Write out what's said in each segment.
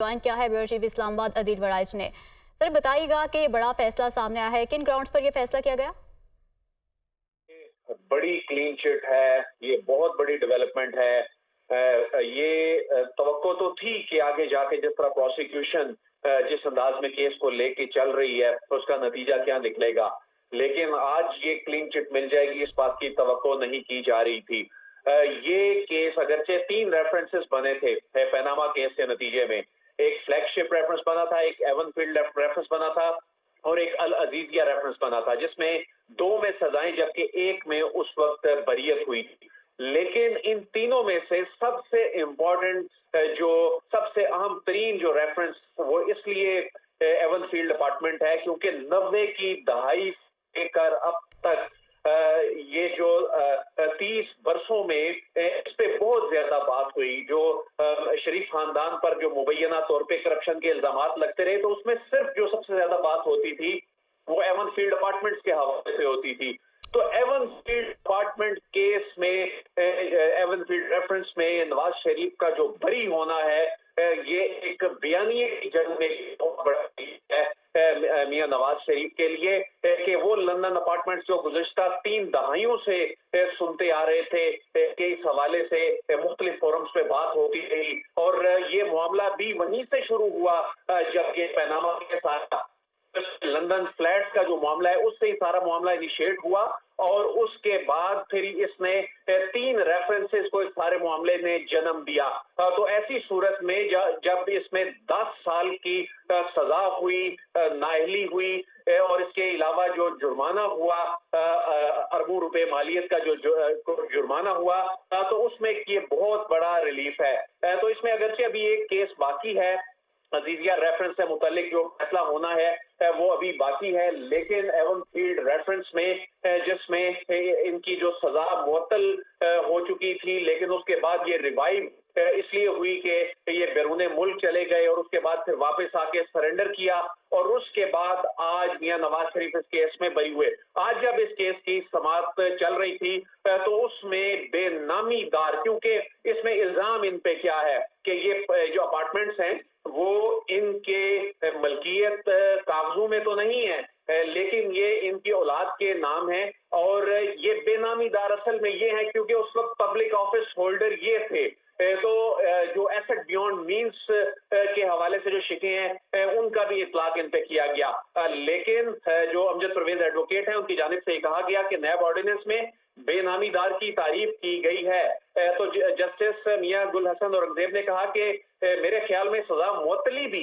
Join किया है bureau chief Islamabad Adeel Waraich ने। सर बताइएगा कि बड़ा फैसला सामने आया है, किन ग्राउंड्स पर यह फैसला किया गया? बड़ी क्लीन चिट है, ये बहुत बड़ी डेवलपमेंट है। ये तवक्को तो थी कि आगे जाके जिस तरह प्रोसिक्यूशन जिस अंदाज में केस को लेके चल रही है उसका नतीजा क्या निकलेगा, लेकिन आज ये क्लीन चिट मिल जाएगी इस बात की तवक्को नहीं की जा रही थी। ये केस अगरचे 3 रेफरेंसेस बने थे पनामा केस के नतीजे में, एक फ्लैगशिप रेफरेंस बना था, एक एवनफील्ड रेफरेंस बना था और एक अल अजीजिया रेफरेंस बना था, जिसमें 2 में सजाएं जबकि 1 में उस वक्त बरियत हुई थी। लेकिन इन तीनों में से सबसे इम्पोर्टेंट जो सबसे अहम तरीन जो रेफरेंस वो इसलिए एवनफील्ड अपार्टमेंट है क्योंकि 90 की दहाई लेकर अब तक ये जो 30 बरसों में इस पे बहुत ज्यादा बात हुई। जो शरीफ खानदान पर जो मुबैना तौर पे करप्शन के इल्जामात लगते रहे, तो उसमें सिर्फ जो सबसे ज्यादा बात होती थी वो एवनफील्ड अपार्टमेंट्स के हवाले से होती थी। तो एवनफील्ड अपार्टमेंट केस में एवनफील्ड रेफरेंस में नवाज शरीफ का जो बरी होना है, ये एक बयानिए की जंग में बहुत बड़ा है मियां नवाज शरीफ के लिए कि वो लंदन अपार्टमेंट्स जो गुज़िश्ता 3 दहाइयों से सुनते आ रहे थे कि इस हवाले से मुख्तलिफ फोरम्स पे बात होती रही और ये मामला भी वहीं से शुरू हुआ जब ये पनामा केस आया। लंदन फ्लैट्स का जो मामला है उससे ही सारा मामला इनिशिएट हुआ और उसके बाद फिर इसने 3 रेफरेंसेस को इस सारे मामले ने जन्म दिया। तो ऐसी सूरत में जब इसमें 10 साल की सजा हुई, नाअहली हुई और इसके अलावा जो जुर्माना हुआ अरबों रुपए मालियत का जो जुर्माना हुआ, तो उसमें ये बहुत बड़ा रिलीफ है। तो इसमें अगरचे अभी एक केस बाकी है, अजीजिया रेफरेंस से मुतालिक जो फैसला होना है वो अभी बाकी है, लेकिन एवनफील्ड रेफरेंस में जिसमें इनकी जो सजा मुअत्तल हो चुकी थी, लेकिन उसके बाद ये रिवाइव इसलिए हुई कि ये बैरून मुल्क चले गए और उसके बाद फिर वापस आके सरेंडर किया और उसके बाद आज मियां नवाज शरीफ इस केस में बरी हुए। आज जब इस केस की समाअत चल रही थी तो उसमें बेनामी दार, क्योंकि इसमें इल्जाम इन पे क्या है कि ये जो अपार्टमेंट्स हैं वो इनके मलकियत कागजों में तो नहीं है, लेकिन ये इनकी औलाद के नाम है और ये बेनामी दार असल में ये है क्योंकि उस वक्त पब्लिक ऑफिस होल्डर ये थे। तो जो एसेट बियॉन्ड मींस के हवाले से जो शिके हैं उनका भी इतलाक इन पे किया गया, लेकिन जो अमजद परवेज एडवोकेट हैं उनकी जानिब से कहा गया कि नैब ऑर्डिनेंस में बेनामीदार की तारीफ की गई है। तो जस्टिस मियां गुल हसन औरंगजेब ने कहा कि मेरे ख्याल में सजा मुअत्तली भी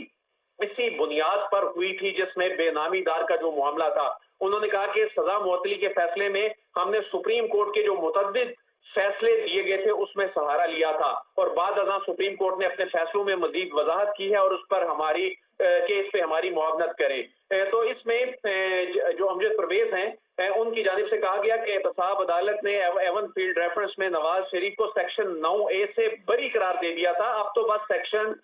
इसी बुनियाद पर हुई थी जिसमें बेनामीदार का जो मामला था। उन्होंने कहा कि सजा मुअत्तली के फैसले में हमने सुप्रीम कोर्ट के जो मुतअद्दिद फैसले दिए गए थे उसमें सहारा लिया था और बाद अज़ां सुप्रीम कोर्ट ने अपने फैसलों में मजीद वजाहत की है और उस पर हमारी केस पे हमारी मुआवनत करें। तो इसमें जो अमजद परवेज हैं उनकी जानिब से कहा गया कि एहतसाब अदालत ने एवनफील्ड रेफरेंस में नवाज शरीफ को सेक्शन 9A से बरी करार दे दिया था। अब तो बस सेक्शन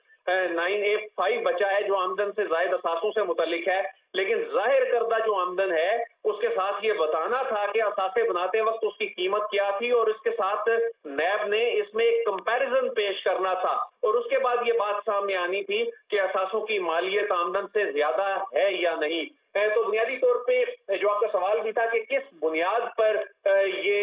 9A5 बचा है जो आमदन से जायद असासों से मुतल्लिक है, लेकिन जाहिर करदा जो आमदन है उसके साथ ये बताना था कि असासे बनाते वक्त उसकी कीमत क्या थी और इसके साथ नैब ने इसमें एक कंपैरिजन पेश करना था और उसके बाद ये बात सामने आनी थी कि असासों की मालियत आमदन से ज्यादा है या नहीं। तो बुनियादी तौर पे जो आपका सवाल भी था कि किस बुनियाद पर ये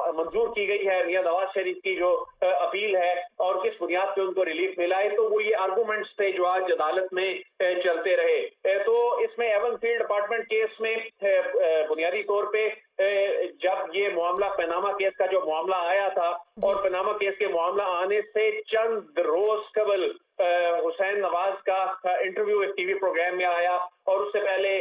मंजूर की गई है मियां नवाज शरीफ की जो अपील है और किस बुनियाद पे उनको रिलीफ मिला है, तो वो ये आर्गूमेंट्स थे जो आज अदालत में चलते रहे। तो इसमें एवनफील्ड अपार्टमेंट केस में बुनियादी तौर पे जब ये मामला पनामा केस का जो मामला आया था और पनामा केस के मामला आने से चंद रोज कबल हुसैन नवाज का इंटरव्यू एक टीवी प्रोग्राम में आया और उससे पहले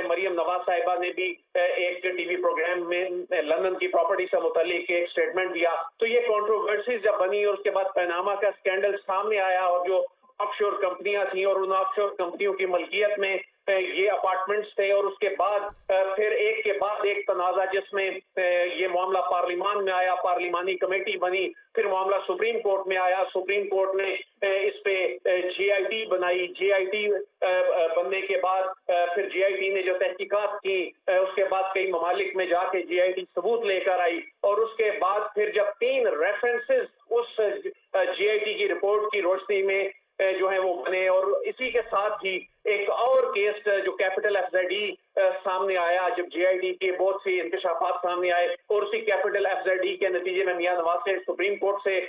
मरियम नवाज साहिबा ने भी एक टीवी प्रोग्राम में लंदन की प्रॉपर्टी से मुतालिक एक स्टेटमेंट दिया। तो ये कंट्रोवर्सी जब बनी और उसके बाद पनामा का स्कैंडल सामने आया और जो ऑफशोर कंपनियां थी और उन ऑफशोर कंपनियों की मलकियत में ये अपार्टमेंट्स थे और उसके बाद फिर एक के बाद एक तनाजा जिसमें ये मामला पार्लिमान में आया, पार्लिमानी कमेटी बनी, फिर मामला सुप्रीम कोर्ट में आया, सुप्रीम कोर्ट ने इस पे GIT बनाई, GIT बनने के बाद फिर GIT ने जो तहकीकात की उसके बाद कई ममालिक में जाके GIT सबूत लेकर आई और उसके बाद फिर जब 3 रेफरेंसेस उस GIT की रिपोर्ट की रोशनी में जो है वो बने। और इसी के साथ ही एक और केस जो कैपिटल FZE सामने आया, जब JID के बहुत सी इंकशाफात सामने आए और उसी कैपिटल FZE के नतीजे में मियां नवाज से सुप्रीम कोर्ट से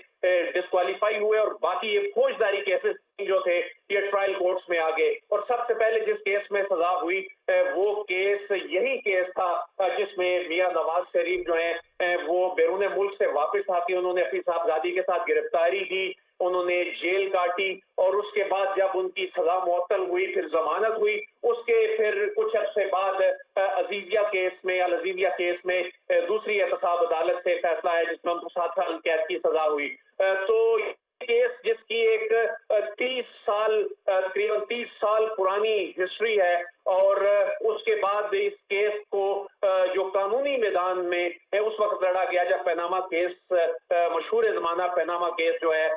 डिस्क्वालीफाई हुए और बाकी ये फौजदारी केसेस जो थे ये ट्रायल कोर्ट्स में आ गए। और सबसे पहले जिस केस में सजा हुई वो केस यही केस था जिसमें मियां नवाज शरीफ जो है वो बैरून मुल्क से वापस आके उन्होंने अपनी साहबजादी के साथ गिरफ्तारी की, उन्होंने जेल काटी और उसके बाद जब उनकी सजा मुअत्तल हुई, फिर जमानत हुई, उसके फिर कुछ अरसे बाद अजीजिया केस में दूसरी एहतसाब अदालत से फैसला है जिसमें उनको 7 साल कैद की सजा हुई। तो केस जिसकी एक 30 साल पुरानी हिस्ट्री है और उसके बाद इस केस को जो कानूनी मैदान में है उस वक्त लड़ा गया जब पनामा केस, मशहूर जमाना पनामा केस जो है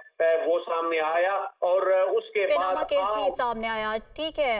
वो सामने आया और उसके पनामा बाद केस भी सामने आया। ठीक है।